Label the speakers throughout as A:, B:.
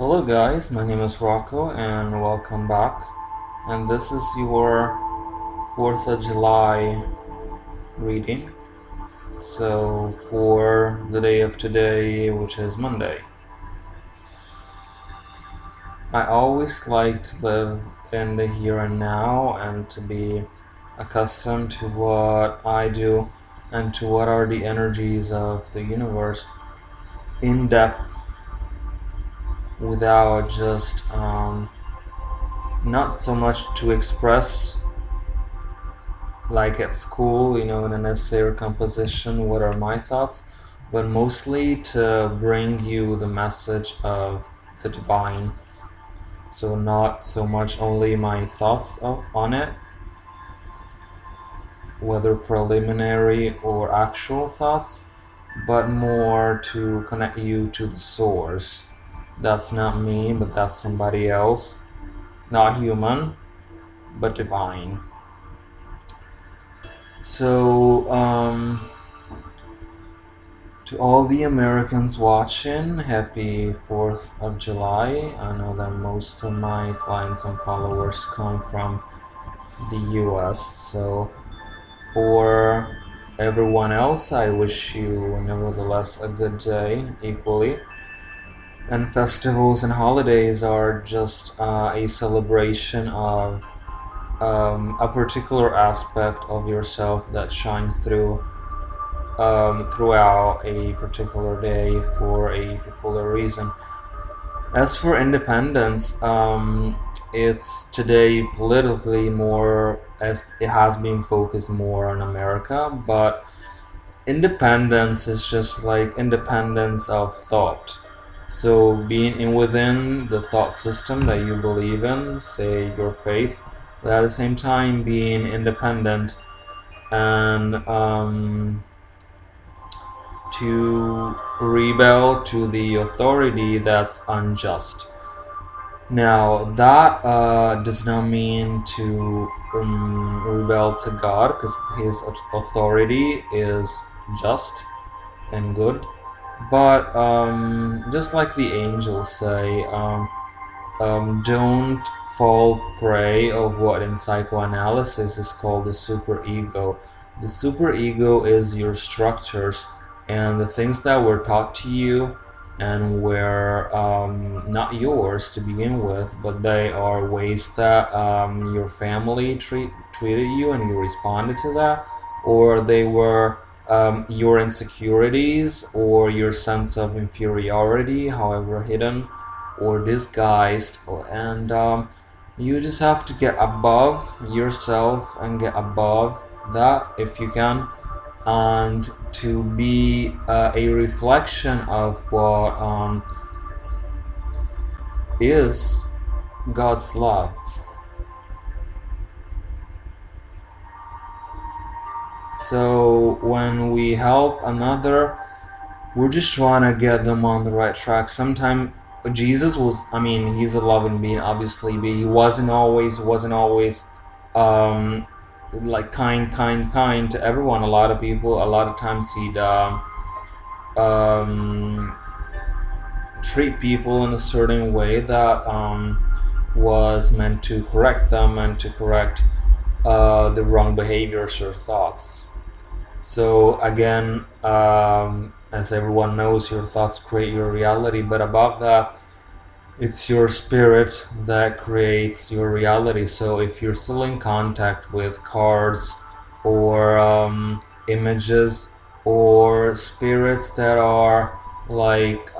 A: Hello guys, my name is Rocco and welcome back. And this is your 4th of July reading. So for the day of today, which is Monday. I always like to live in the here and now and to be accustomed to what I do and to what are the energies of the universe in depth without just not so much to express like at school, in an essay or composition, what are my thoughts, but mostly to bring you the message of the divine. So, not so much only my thoughts on it, whether preliminary or actual thoughts, but more to connect you to the source. That's not me, but that's somebody else. Not human, but divine. So, to all the Americans watching, happy 4th of July. I know that most of my clients and followers come from the US, so for everyone else, I wish you nevertheless a good day equally. And festivals and holidays are just a celebration of a particular aspect of yourself that shines through throughout a particular day for a particular reason. As for independence, it's today politically more as it has been focused more on America, but independence is just like independence of thought. So being in within the thought system that you believe in, say your faith, but at the same time being independent and to rebel to the authority that's unjust. Now, that does not mean to rebel to God, because His authority is just and good. But just like the angels say, don't fall prey of what in psychoanalysis is called the superego. The superego is your structures and the things that were taught to you and were not yours to begin with, but they are ways that your family treated you and you responded to that, or they were your insecurities or your sense of inferiority, however hidden or disguised, and you just have to get above yourself and get above that if you can, and to be a reflection of what is God's love. So when we help another, we're just trying to get them on the right track. Sometimes Jesus was, he's a loving being, obviously, but he wasn't always like kind to everyone. A lot of people, a lot of times he'd treat people in a certain way that was meant to correct them and to correct the wrong behaviors or thoughts. So again, as everyone knows, your thoughts create your reality, but above that, it's your spirit that creates your reality. So if you're still in contact with cards or images or spirits that are like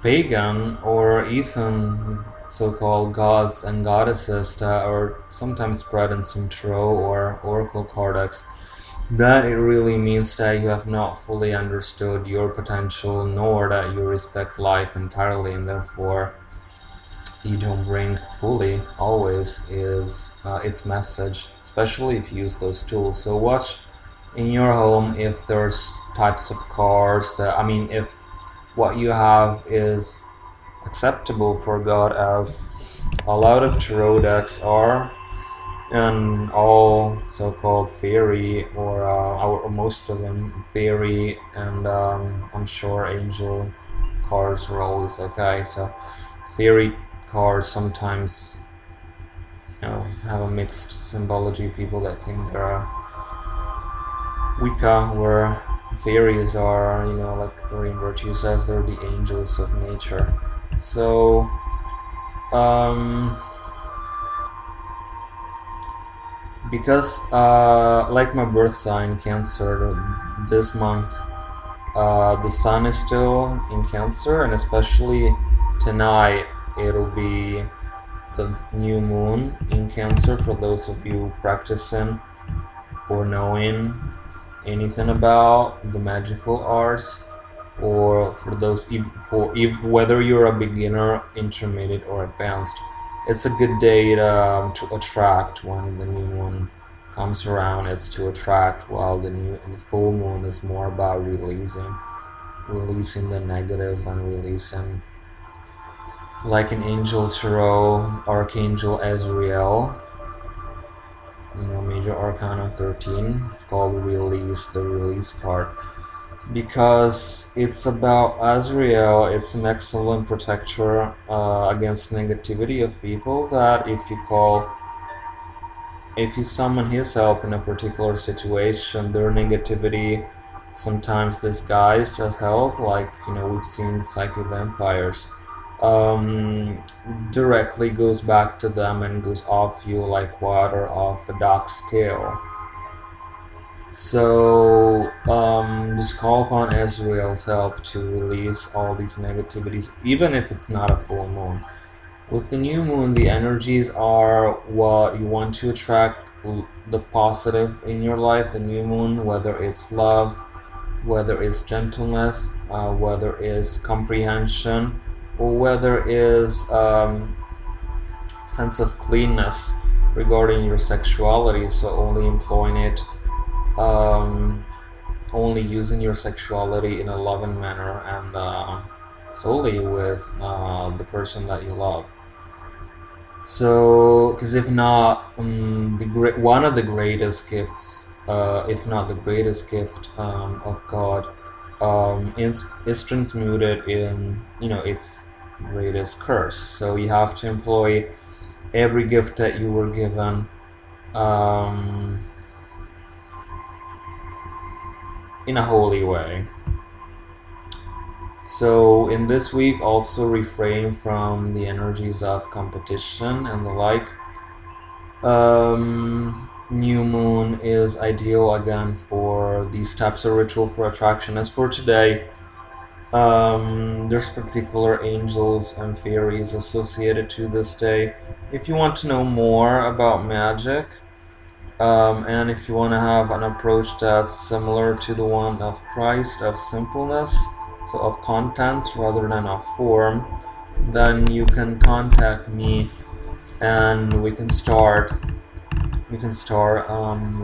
A: pagan or heathen so-called gods and goddesses that are sometimes spread in some tarot or oracle card decks, that it really means that you have not fully understood your potential, nor that you respect life entirely, and therefore you don't bring fully always is its message, especially if you use those tools. So watch in your home if there's types of cards that, if what you have is acceptable for God, as a lot of tarot decks are, and all so-called fairy or most of them fairy and I'm sure angel cards are always okay. So fairy cards sometimes, have a mixed symbology. People that think they're Wicca, where fairies are, like Doreen Virtue says, they're the angels of nature. So, um, because, like my birth sign, Cancer, this month, the sun is still in Cancer, and especially tonight, it'll be the new moon in Cancer for those of you practicing or knowing anything about the magical arts, or for those whether you're a beginner, intermediate, or advanced. It's a good day to attract when the new moon comes around. It's to attract, while the full moon is more about releasing the negative and releasing, like an angel tarot, Archangel Azrael, Major Arcana 13. It's called Release, the Release card, because it's about Azrael. It's an excellent protector against negativity of people, that if you summon his help in a particular situation, their negativity, sometimes disguised as help, like we've seen psychic vampires, um, directly goes back to them and goes off you like water off a duck's tail. So just call upon Israel's help to release all these negativities, even if it's not a full moon. With the new moon, the energies are what you want to attract, the positive in your life. The new moon, whether it's love, whether it's gentleness, whether it's comprehension, or whether it's sense of cleanness regarding your sexuality. So only employing it, only using your sexuality in a loving manner, and solely with the person that you love. So, because if not, one of the greatest gifts, if not the greatest gift of God, is transmuted in its greatest curse. So you have to employ every gift that you were given in a holy way. So in this week, also refrain from the energies of competition and the like. New moon is ideal again for these types of ritual for attraction. As for today, there's particular angels and fairies associated to this day. If you want to know more about magic, and if you want to have an approach that's similar to the one of Christ, of simpleness, so of content rather than of form, then you can contact me, and we can start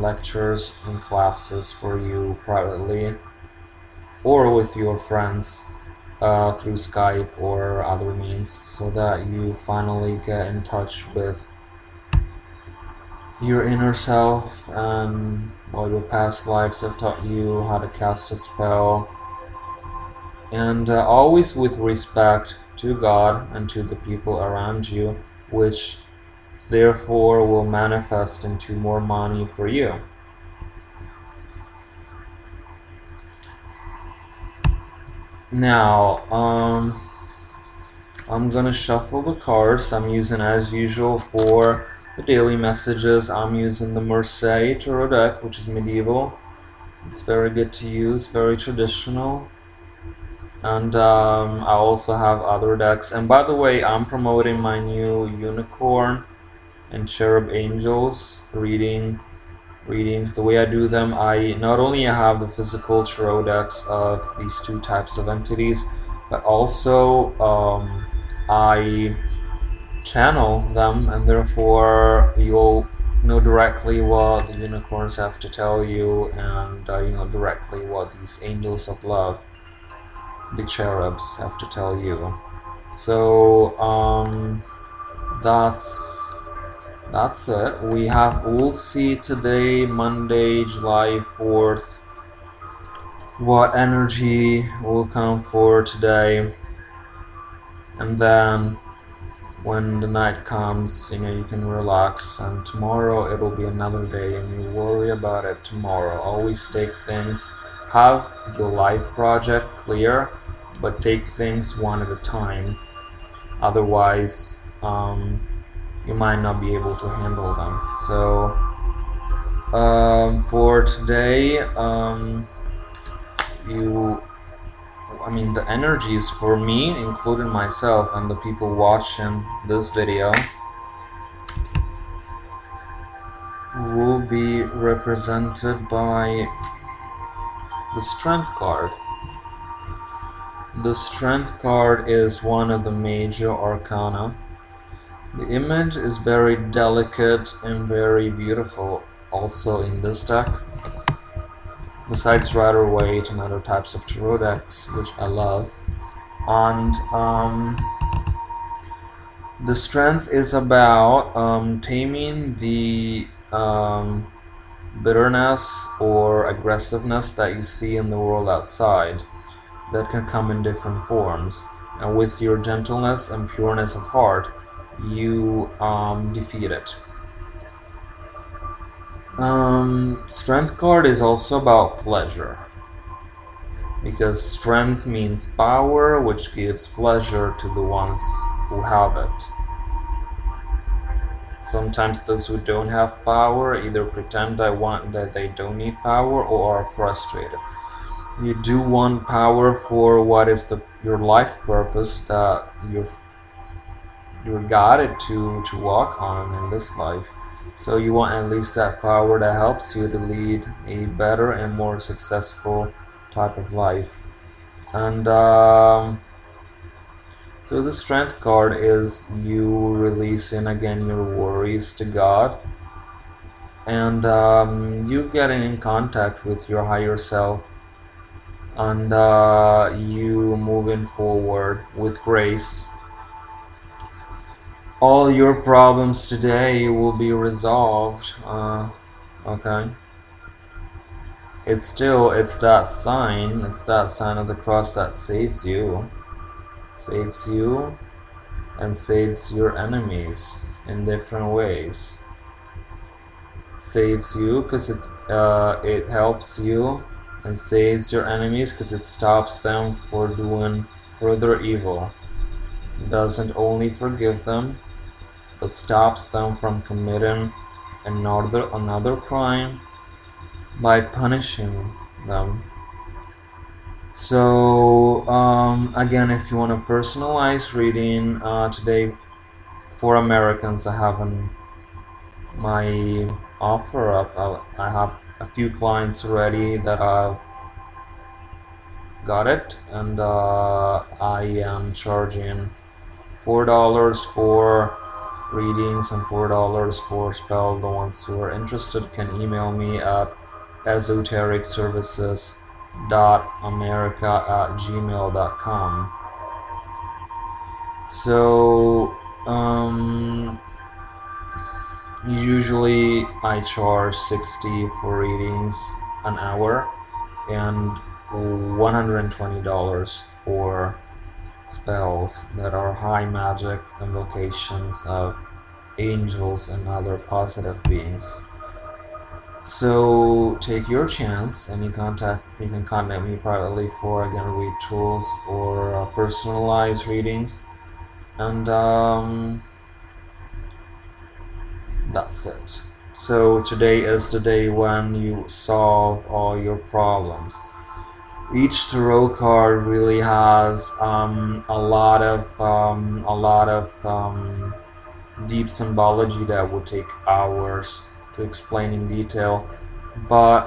A: lectures and classes for you privately or with your friends through Skype or other means, so that you finally get in touch with your inner self and what your past lives have taught you how to cast a spell, and always with respect to God and to the people around you, which therefore will manifest into more money for you. Now, I'm gonna shuffle the cards. I'm using, as usual, for the daily messages, I'm using the Marseille Tarot deck, which is medieval. It's very good to use, very traditional. And I also have other decks. And by the way, I'm promoting my new Unicorn and Cherub Angels readings. The way I do them, I not only have the physical tarot decks of these two types of entities, but also I channel them, and therefore you'll know directly what the unicorns have to tell you, and directly what these angels of love, the cherubs, have to tell you. So that's it. We'll see today, Monday, July 4th, what energy will come for today. and then when the night comes, you can relax, and tomorrow it'll be another day, and you worry about it tomorrow. Always take things, have your life project clear, but take things one at a time. Otherwise, you might not be able to handle them. So, for today, the energies for me, including myself and the people watching this video, will be represented by the Strength card. The Strength card is one of the major arcana. The image is very delicate and very beautiful also in this deck. Besides Rider-Waite and other types of tarot decks, which I love. And the Strength is about taming the bitterness or aggressiveness that you see in the world outside that can come in different forms. And with your gentleness and pureness of heart, you defeat it. Strength card is also about pleasure, because strength means power, which gives pleasure to the ones who have it. Sometimes those who don't have power either pretend that they don't need power or are frustrated. You do want power for what is your life purpose that you're guided to walk on in this life. So you want at least that power that helps you to lead a better and more successful type of life. And so the Strength card is you releasing again your worries to God, and you getting in contact with your higher self, and you moving forward with grace. All your problems today will be resolved. Okay. It's that sign of the cross that saves you and saves your enemies in different ways. Saves you because it helps you, and saves your enemies because it stops them for doing further evil. It doesn't only forgive them, but stops them from committing another crime by punishing them. So again, if you want a personalized reading today for Americans, I have my offer up. I have a few clients already that I've got it, and I am charging $4 for readings and $4 for spell. The ones who are interested can email me at esotericservices.america@gmail.com. So usually I charge $60 for readings an hour and $120 for spells that are high magic invocations of angels and other positive beings. So take your chance, and you can contact me privately for, again, read tools or personalized readings, and that's it. So today is the day when you solve all your problems. Each tarot card really has a lot of deep symbology that would take hours to explain in detail, but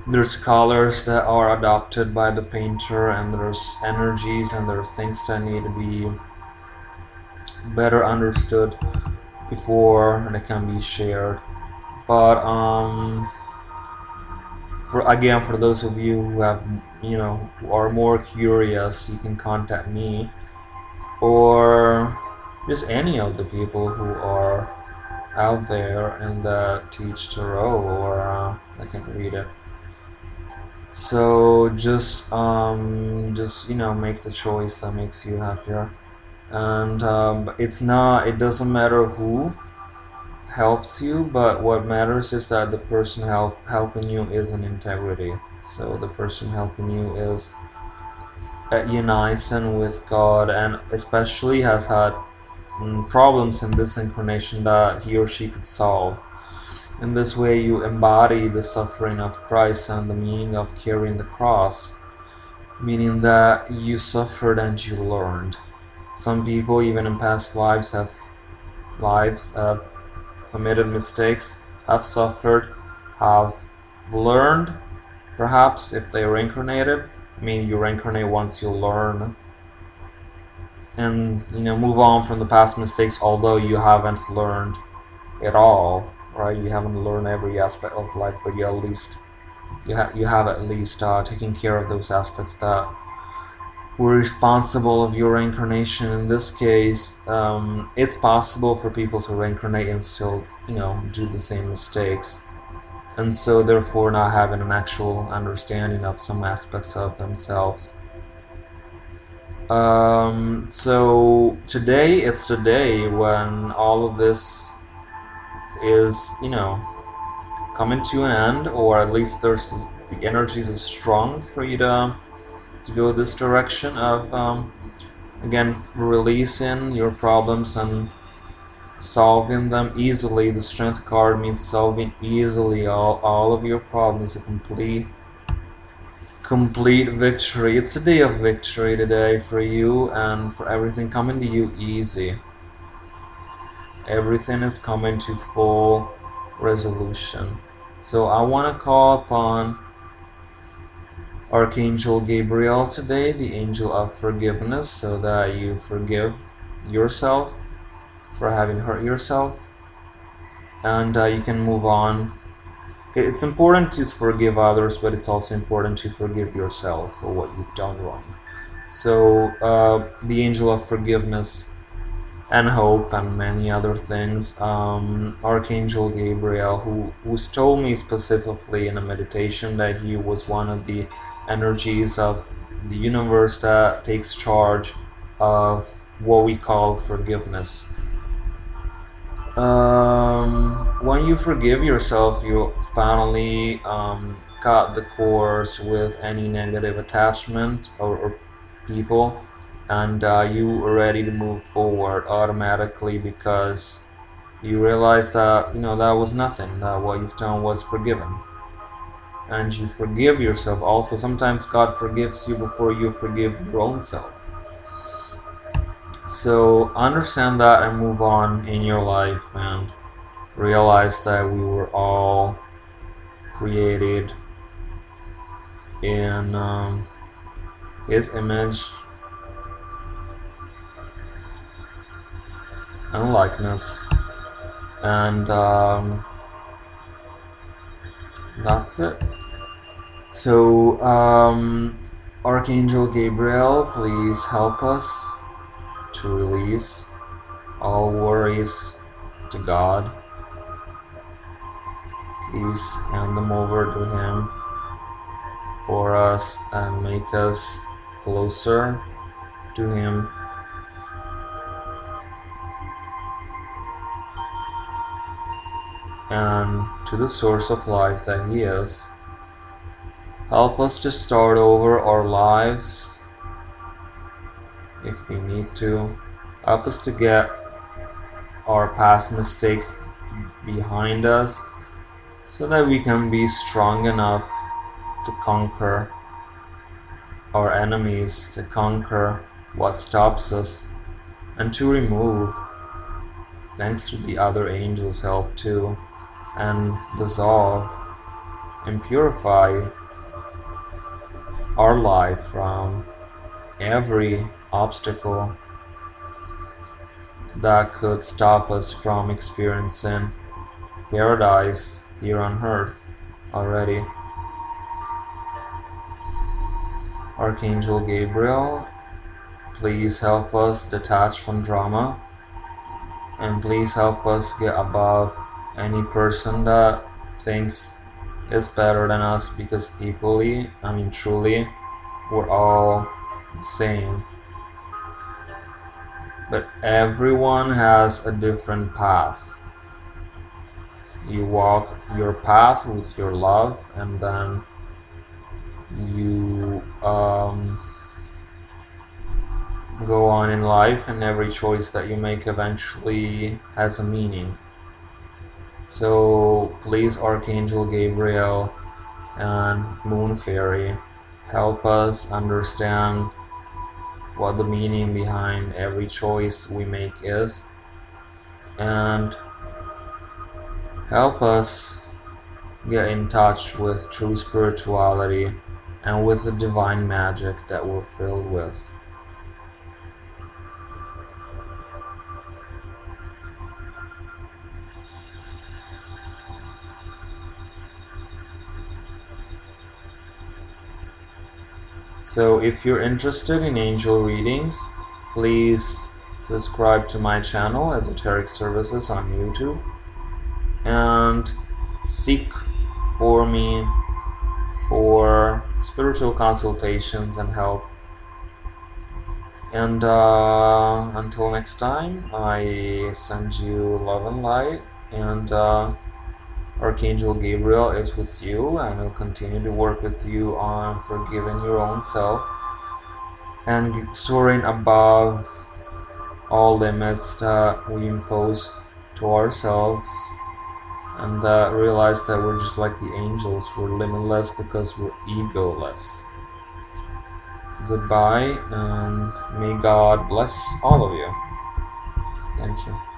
A: there's colors that are adopted by the painter, and there's energies, and there's things that need to be better understood before they can be shared. But for those of you who have who are more curious, you can contact me or just any of the people who are out there and teach tarot, or I can read it. So just make the choice that makes you happier. And it doesn't matter who helps you, but what matters is that the person helping you is in integrity. So the person helping you is at unison with God, and especially has had problems in this incarnation that he or she could solve. In this way, you embody the suffering of Christ and the meaning of carrying the cross, meaning that you suffered and you learned. Some people, even in past lives have committed mistakes, have suffered, have learned. Perhaps if they reincarnated, you reincarnate once you learn and move on from the past mistakes, although you haven't learned it all, right? You haven't learned every aspect of life, but you have at least taken care of those aspects that were responsible of your reincarnation. In this case, it's possible for people to reincarnate and still do the same mistakes, and so therefore not having an actual understanding of some aspects of themselves. So today, it's the day when all of this is, coming to an end, or at least the energies is strong for you to go this direction of, again, releasing your problems and solving them easily. The strength card means solving easily all of your problems, a complete victory. It's a day of victory today for you, and for everything coming to you easy. Everything is coming to full resolution. So I want to call upon Archangel Gabriel today, the angel of forgiveness, so that you forgive yourself for having hurt yourself, and you can move on. It's important to forgive others, but it's also important to forgive yourself for what you've done wrong. So the angel of forgiveness and hope and many other things, Archangel Gabriel, who's told me specifically in a meditation that he was one of the energies of the universe that takes charge of what we call forgiveness. When you forgive yourself, you finally cut the course with any negative attachment or people, and you are ready to move forward automatically, because you realize that that was nothing, that what you've done was forgiven, and you forgive yourself. Also, sometimes God forgives you before you forgive your own self. So understand that and move on in your life, and realize that we were all created in His image and likeness, and that's it. So Archangel Gabriel, please help us to release all worries to God. Please hand them over to Him for us and make us closer to Him. And to the source of life that He is. Help us to start over our lives if we need to. Help us to get our past mistakes behind us, so that we can be strong enough to conquer our enemies, to conquer what stops us, and to remove, thanks to the other angels' help too, and dissolve and purify our life from every obstacle that could stop us from experiencing paradise here on earth already. Archangel Gabriel, please help us detach from drama, and please help us get above any person that thinks is better than us, because equally, I mean truly, we're all the same. But everyone has a different path. You walk your path with your love, and then you go on in life, and every choice that you make eventually has a meaning. So please, Archangel Gabriel and Moon Fairy, help us understand what the meaning behind every choice we make is, and help us get in touch with true spirituality and with the divine magic that we're filled with. So if you're interested in angel readings, please subscribe to my channel, Esoteric Services, on YouTube, and seek for me for spiritual consultations and help. And until next time, I send you love and light, and Archangel Gabriel is with you and will continue to work with you on forgiving your own self and soaring above all limits that we impose to ourselves, and realize that we're just like the angels. We're limitless because we're egoless. Goodbye, and may God bless all of you. Thank you.